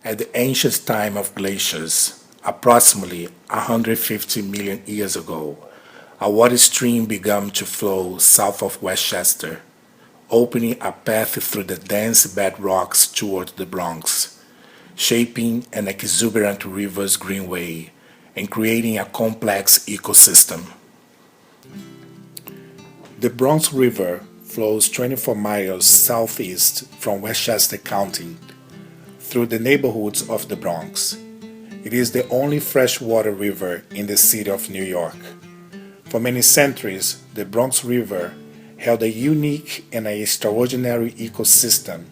At the ancient time of glaciers, approximately 150 million years ago, a water stream began to flow south of Westchester, opening a path through the dense bedrocks toward the Bronx, shaping an exuberant river's greenway and creating a complex ecosystem. The Bronx River flows 24 miles southeast from Westchester County through the neighborhoods of the Bronx. It is the only freshwater river in the city of New York. For many centuries, the Bronx River held a unique and extraordinary ecosystem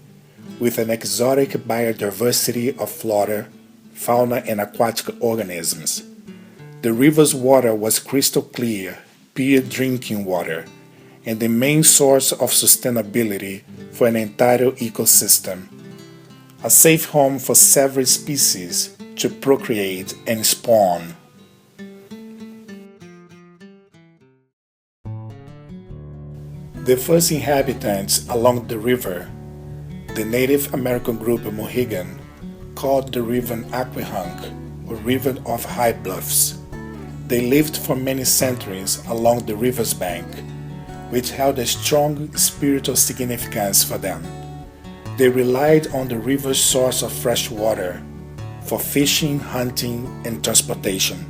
with an exotic biodiversity of flora, fauna, and aquatic organisms. The river's water was crystal clear, pure drinking water, and the main source of sustainability for an entire ecosystem, a safe home for several species to procreate and spawn. The first inhabitants along the river, the Native American group Mohegan, called the river Aquehunk, or River of High Bluffs. They lived for many centuries along the river's bank, which held a strong spiritual significance for them. They relied on the river's source of fresh water for fishing, hunting, and transportation.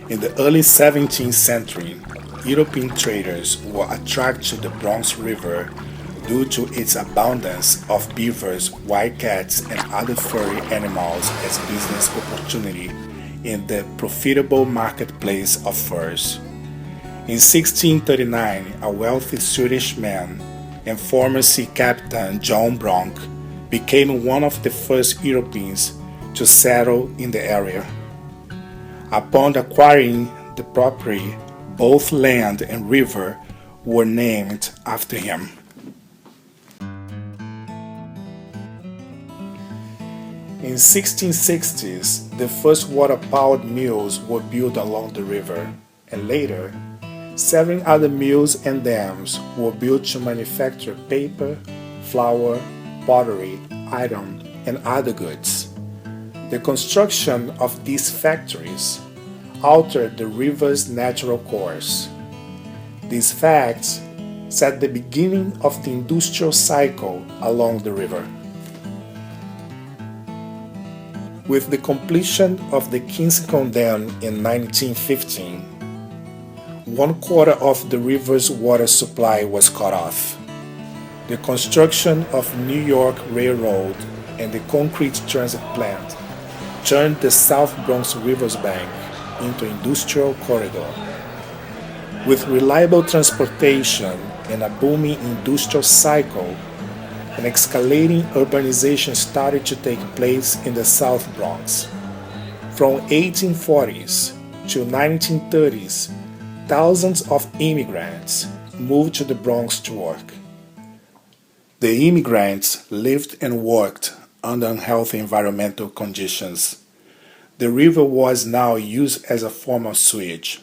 In the early 17th century, European traders were attracted to the Bronx River due to its abundance of beavers, wildcats, and other furry animals as business opportunity in the profitable marketplace of furs. In 1639, a wealthy Swedish man and former sea captain John Bronk became one of the first Europeans to settle in the area. Upon acquiring the property, both land and river were named after him. In 1660s, the first water-powered mills were built along the river, and later, several other mills and dams were built to manufacture paper, flour, pottery, iron, and other goods. The construction of these factories altered the river's natural course. These facts set the beginning of the industrial cycle along the river. With the completion of the Kingscombe Dam in 1915, 1/4 of the river's water supply was cut off. The construction of New York Railroad and the concrete transit plant turned the South Bronx River's bank into an industrial corridor. With reliable transportation and a booming industrial cycle, an escalating urbanization started to take place in the South Bronx. From 1840s to 1930s, thousands of immigrants moved to the Bronx to work. The immigrants lived and worked under unhealthy environmental conditions. The river was now used as a form of sewage.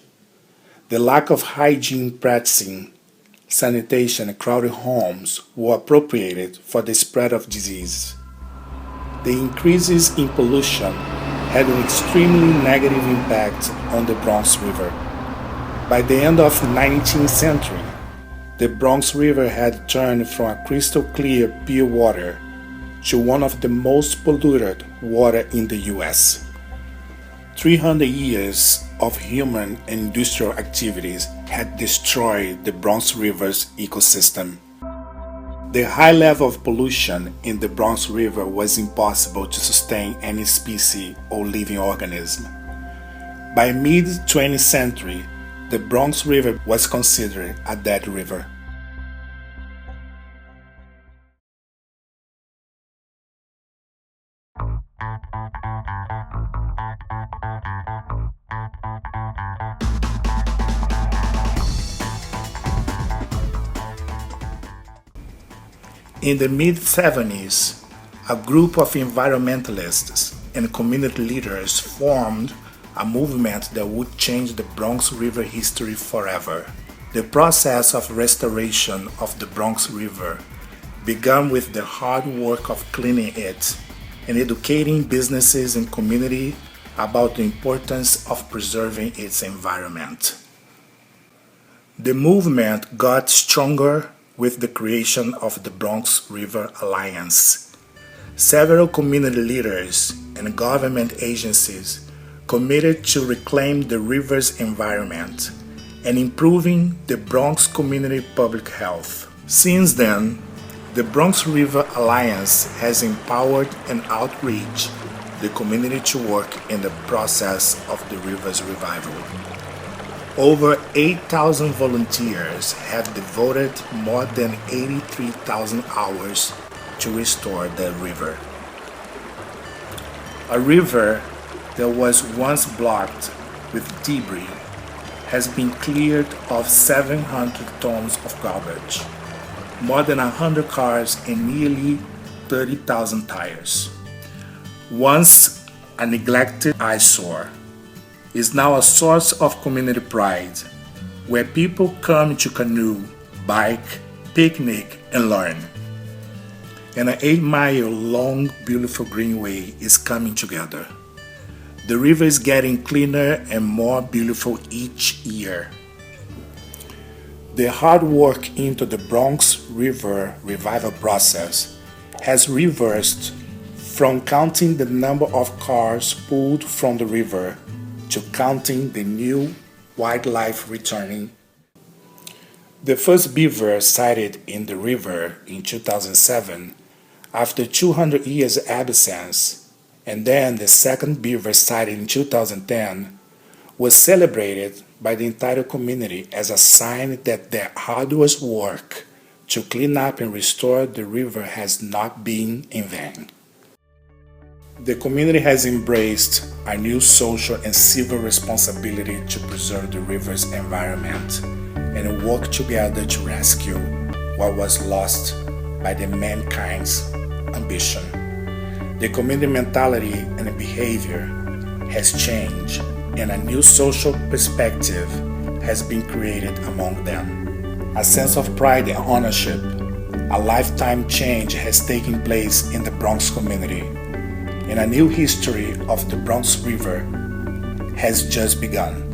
The lack of hygiene practicing, sanitation, and crowded homes were appropriated for the spread of disease. The increases in pollution had an extremely negative impact on the Bronx River. By the end of the 19th century, the Bronx River had turned from a crystal clear pure water to one of the most polluted water in the U.S. 300 years of human and industrial activities had destroyed the Bronx River's ecosystem. The high level of pollution in the Bronx River was impossible to sustain any species or living organism. By mid-20th century, the Bronx River was considered a dead river. In the mid-70s, a group of environmentalists and community leaders formed a movement that would change the Bronx River history forever. The process of restoration of the Bronx River began with the hard work of cleaning it and educating businesses and community about the importance of preserving its environment. The movement got stronger with the creation of the Bronx River Alliance. Several community leaders and government agencies committed to reclaim the river's environment and improving the Bronx community public health. Since then, the Bronx River Alliance has empowered and outreached the community to work in the process of the river's revival. Over 8,000 volunteers have devoted more than 83,000 hours to restore the river. A river that was once blocked with debris has been cleared of 700 tons of garbage, more than 100 cars, and nearly 30,000 tires. Once a neglected eyesore, is now a source of community pride, where people come to canoe, bike, picnic, and learn. And an 8-mile long beautiful greenway is coming together. The river is getting cleaner and more beautiful each year. The hard work into the Bronx River revival process has reversed from counting the number of cars pulled from the river to counting the new wildlife returning. The first beaver sighted in the river in 2007 after 200 years absence, and then the second beaver sighted in 2010 was celebrated by the entire community as a sign that their arduous work to clean up and restore the river has not been in vain. The community has embraced a new social and civil responsibility to preserve the river's environment and work together to rescue what was lost by the mankind's ambition. The community mentality and behavior has changed, and a new social perspective has been created among them. A sense of pride and ownership, a lifetime change has taken place in the Bronx community, and a new history of the Bronx River has just begun.